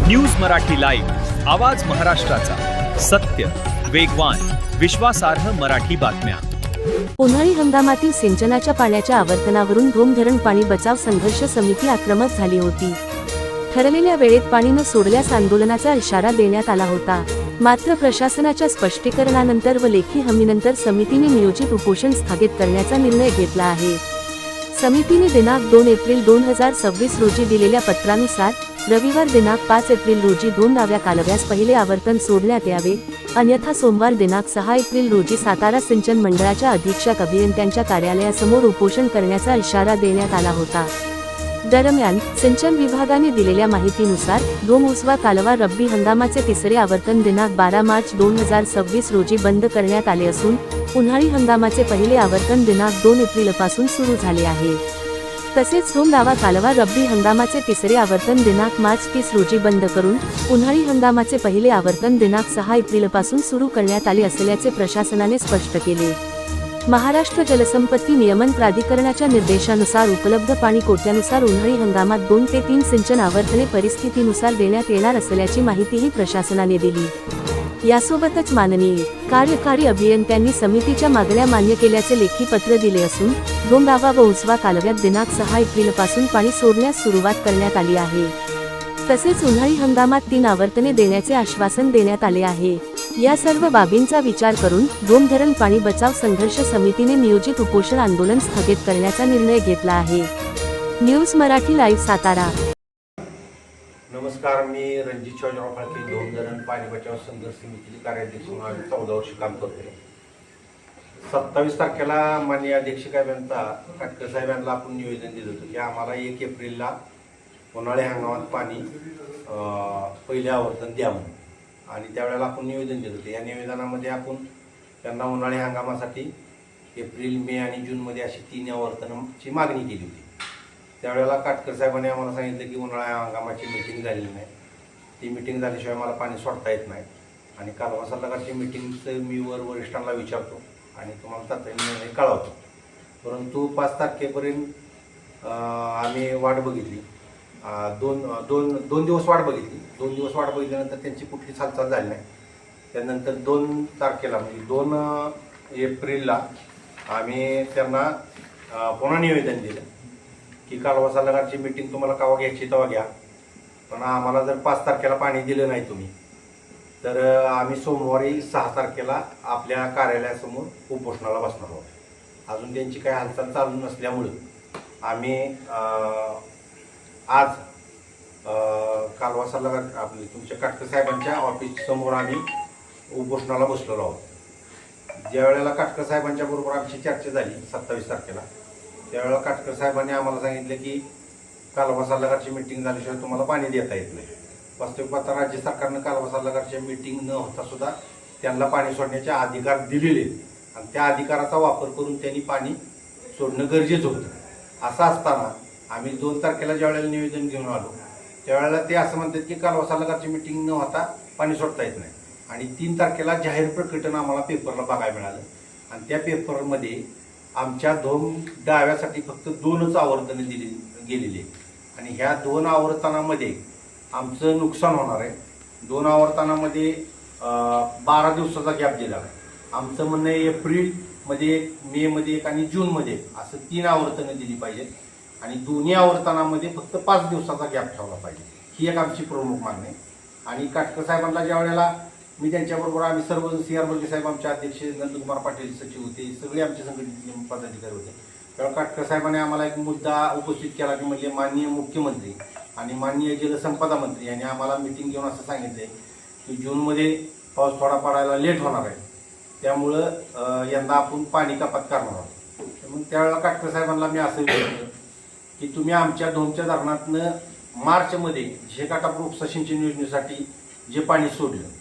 News Marathi live, आवाज महाराष्ट्राचा, सत्य, वेगवान, विश्वासार्ह मराठी बातम्या. उन्हाळी हंगामातील सिंचनाच्या पाण्याच्या आवर्तनावरून धोम धरण पाणी बचाव संघर्ष समिती आक्रमक झाली होती. ठरलेल्या वेळेत पाणी न सोडल्यास आंदोलनाचा इशारा देण्यात आला होता. मात्र प्रशासनाच्या स्पष्टीकरणानंतर व लेखी हमीनंतर समितीने नियोजित उपोषण स्थगित करण्याचा निर्णय घेतला आहे. समितीने दिनांक 2 एप्रिल 2026 रोजी दिलेल्या पत्रानुसार रविवार दिनांक 5 एप्रिल रोजी 2 डाव्या कालव्यास पहिले आवर्तन सोडण्यात यावे, अन्यथा सोमवार दिनांक 6 एप्रिल रोजी सातारा सिंचन मंडळाच्या अधीक्षक अभियंत्यांच्या कार्यालयासमोर उपोषण करण्याचा इशारा देण्यात आला होता. दरम्यान सिंचन विभागाने दिलेल्या माहितीनुसार धोम-उसवा कालवा रब्बी हंगामाचे तिसरे आवर्तन दिनांक 12 मार्च 2026 रोजी बंद करण्यात आले असून उन्हाळी हंगामाचे पहिले आवर्तन दिनांक 2 एप्रिलपासून सुरू झाले आहे. तसेच धोम दावा कालवा रब्बी हंगामाचे तिसरे आवर्तन दिनांक मार्च 30 रोजी बंद करून उन्हाळी हंगामाचे पहिले आवर्तन दिनांक 6 एप्रिलपासून सुरू करण्यात आले असल्याचे प्रशासनाने स्पष्ट केले. महाराष्ट्र जलसंपत्ती नियमन प्राधिकरणाच्या निर्देशानुसार उपलब्ध पाणी कोट्यानुसार उन्हाळी हंगामात 2 ते 3 सिंचन आवर्तने परिस्थितीनुसार देण्यात येणार असल्याची माहितीही प्रशासनाने दिली. यासोबतच माननीय कार्यकारी अभियंत्यांनी समितीच्या मागण्या मान्य केल्याचे लेखी पत्र दिले असून धोम दावा व उसवा कालव्यात दिनांक 6 एप्रिलपासून पाणी सोडण्यास सुरुवात करण्यात आली आहे. तसेच उन्हाळी हंगामात 3 आवर्तने देण्याचे आश्वासन देण्यात आले आहे. या सर्व बाबींचा विचार करून धोम धरण पाणी बचाव संघर्ष समितीने नियोजित उपोषण आंदोलन स्थगित करण्याचा निर्णय घेतला आहे. News Marathi live, Satara. नमस्कार, मी रणजित शिवाजीराव फाळके, धोम धरण पाणी बचाव संघर्ष समितीचे कार्याध्यक्ष म्हणून 14 वर्ष काम करतोय. 27 तारखेला माननीय अध्यक्ष साहेबांचा काटकर साहेबांना आपण निवेदन दिलं होतं की आम्हाला 1 एप्रिलला उन्हाळी हंगामात पाणी पहिले आवर्तन द्यावं आणि त्यावेळेला आपण निवेदन दिलं होतं. या निवेदनामध्ये आपण त्यांना उन्हाळी हंगामासाठी एप्रिल, मे आणि जूनमध्ये अशी 3 आवर्तनाची मागणी केली होती. त्यावेळेला काटकर साहेबांनी आम्हाला सांगितलं की उन्हाळ्या हंगामाची मीटिंग झालेली नाही, ती मीटिंग झाल्याशिवाय मला पाणी सोडता येत नाही आणि कालवा सल्लागारची मीटिंगचं मी वरिष्ठांना विचारतो आणि तुम्हाला तातडीने निर्णय कळवतो. परंतु 5 तारखेपर्यंत आम्ही वाट बघितली. दोन दिवस वाट बघितली. 2 दिवस वाट बघितल्यानंतर त्यांची कुठलीच हालचाल झाली नाही. त्यानंतर 2 तारखेला म्हणजे 2 एप्रिलला आम्ही त्यांना पुन्हा निवेदन दिलं की कालवा सल्लागारची मीटिंग तुम्हाला केव्हा घ्यायची तेव्हा घ्या, पण आम्हाला जर 5 तारखेला पाणी दिलं नाही तुम्ही तर आम्ही सोमवारी 6 तारखेला आपल्या कार्यालयासमोर उपोषणाला बसणार आहोत. अजून त्यांची काही हालचाल चालू नसल्यामुळं आम्ही आज कालवा सल्लागार आपले तुमच्या काटकर साहेबांच्या ऑफिस समोर आम्ही उपोषणाला बसलेलो आहोत. ज्या वेळेला काटकर साहेबांच्या बरोबर आमची चर्चा झाली 27 तारखेला, त्यावेळेला काटकर साहेबांनी आम्हाला सांगितलं की कालवा सल्लागारची मीटिंग झाल्याशिवाय तुम्हाला पाणी देता येत नाही. वास्तविक पाहता राज्य सरकारनं कालवा सल्लागारच्या मीटिंग न होता सुद्धा त्यांना पाणी सोडण्याचे अधिकार दिलेले आणि त्या अधिकाराचा वापर करून त्यांनी पाणी सोडणं गरजेचं होतं. असं असताना आम्ही 2 तारखेला ज्या वेळेला निवेदन घेऊन आलो त्यावेळेला ते असं म्हणतात की कालवा सल्लागारची मीटिंग न होता पाणी सोडता येत नाही आणि 3 तारखेला जाहीर प्रकटन आम्हाला पेपरला बघायला मिळालं आणि त्या पेपरमध्ये आमच्या धोम डाव्यासाठी फक्त 2च आवर्तनं दिली गेलेली आणि ह्या 2 आवर्तनामध्ये आमचं नुकसान होणार आहे. 2 आवर्तनामध्ये 12 दिवसाचा गॅप दिला आहे. आमचं म्हणणं आहे एप्रिलमध्ये एक, मेमध्ये एक आणि जूनमध्ये असं 3 आवर्तनं दिली पाहिजेत आणि दोन्ही आवर्तनामध्ये फक्त 5 दिवसाचा गॅप ठेवला पाहिजे. ही एक आमची प्रमुख मागणी आहे. आणि काटकर साहेबांना ज्या वेळेला मी त्यांच्याबरोबर आम्ही सर्व CR बर्गे साहेब आमचे अध्यक्ष, नंदकुमार पाटील सचिव होते, सगळे आमचे संघटनेचे पदाधिकारी होते. तेव्हा काटकर साहेबांनी आम्हाला एक मुद्दा उपस्थित केला की म्हणजे माननीय मुख्यमंत्री आणि माननीय जलसंपदा मंत्री यांनी आम्हाला मीटिंग घेऊन असं सांगितलं की जूनमध्ये पाऊस थोडा पडायला लेट होणार आहे, त्यामुळं यंदा आपण पाणी कपात करणार आहोत. मग त्यावेळेला काटकर साहेबांना मी असं विचारलं की तुम्ही आमच्या धोमच्या धरणातनं मार्चमध्ये झेकाटापूर उपसा सिंचन योजनेसाठी जे पाणी सोडलं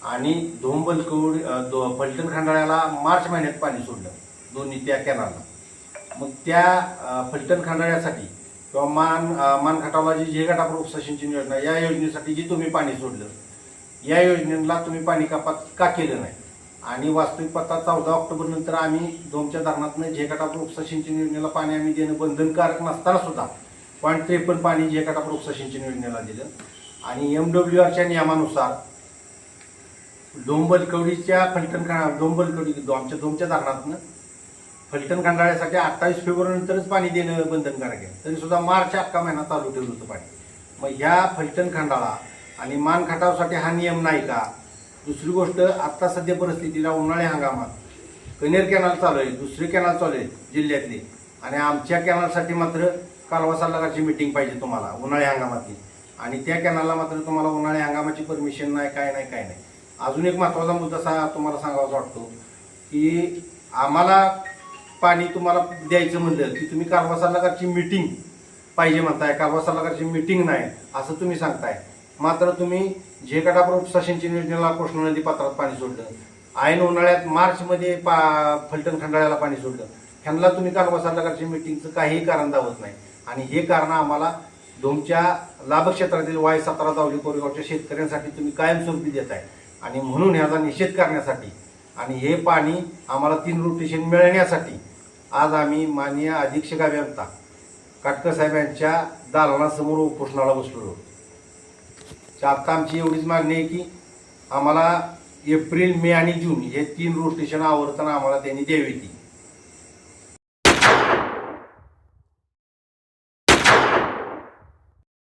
आणि धोम बलकवड फलटण खंडाळ्याला मार्च महिन्यात पाणी सोडलं दोन्ही त्या कॅनलला, मग त्या फलटण खंडाळ्यासाठी किंवा मान खटावला जी झेकाटापूर उपसा सिंचन योजना या योजनेसाठी जी तुम्ही पाणी सोडलं या योजनेला तुम्ही पाणी कपात का केलं नाही आणि वास्तविक पत्ता 14 ऑक्टोबर नंतर आम्ही धोमच्या धरणातनं झेकाटापूर उपसा सिंचन योजनेला पाणी आम्ही देणं बंधनकारक नसताना सुद्धा 0.53 पाणी झेकाटापूर उपसा सिंचन योजनेला दिलं आणि MWRच्या नियमानुसार डोंबलकवडीच्या आमच्या दोमच्या धरणातनं फलटण खंडाळ्यासाठी 28 फेब्रुवारीनंतरच पाणी देणं बंधनकारक आहे. तरी सुद्धा मार्च अख्खा महिना चालू ठेवलं होतं पाणी. मग ह्या फलटण खंडाळा आणि मान खटावसाठी हा नियम नाही का? दुसरी गोष्ट, आत्ता सध्या परिस्थितीला उन्हाळी हंगामात कनेर कॅनल चालू आहे, दुसरी कॅनल चालू आहे जिल्ह्यातली, आणि आमच्या कॅनलसाठी मात्र कालवा सल्लागारची मीटिंग पाहिजे तुम्हाला उन्हाळी हंगामातली, आणि त्या कॅनलला मात्र तुम्हाला उन्हाळी हंगामाची परमिशन नाही, काय नाही. अजून एक महत्त्वाचा मुद्दा तुम्हाला सांगावाचा वाटतो की आम्हाला पाणी तुम्हाला द्यायचं म्हणलं की तुम्ही कालवा सल्लागारची मीटिंग पाहिजे म्हणताय. कालवा सल्लागारची मीटिंग नाही असं तुम्ही सांगताय. मात्र तुम्ही झेकाटापूर उपसा सिंचन योजनेला कृष्णा नदी पात्रात पाणी सोडलं, ऐन उन्हाळ्यात मार्चमध्ये फलटण खंडाळ्याला पाणी सोडलं, ह्यांना तुम्ही कालवा सल्लागारची मीटिंगचं काहीही कारण दावत नाही. आणि हे कारण आम्हाला दोमच्या लाभक्षेत्रातील वाय 17 जावली कोरेगावच्या शेतकऱ्यांसाठी तुम्ही कायमस्वरूपी देत आहे. आणि म्हणून ह्याचा निषेध करण्यासाठी आणि हे पाणी आम्हाला 3 रोटेशन मिळण्यासाठी आज आम्ही माननीय अधीक्षक अभियंता काटकर साहेब यांच्या दालनासमोर उपोषणाला बसलो. आता आमची एवढीच मागणी आहे की आम्हाला एप्रिल, मे आणि जून हे 3 रोटेशन आवर्तन आम्हाला त्यांनी द्यावी ती.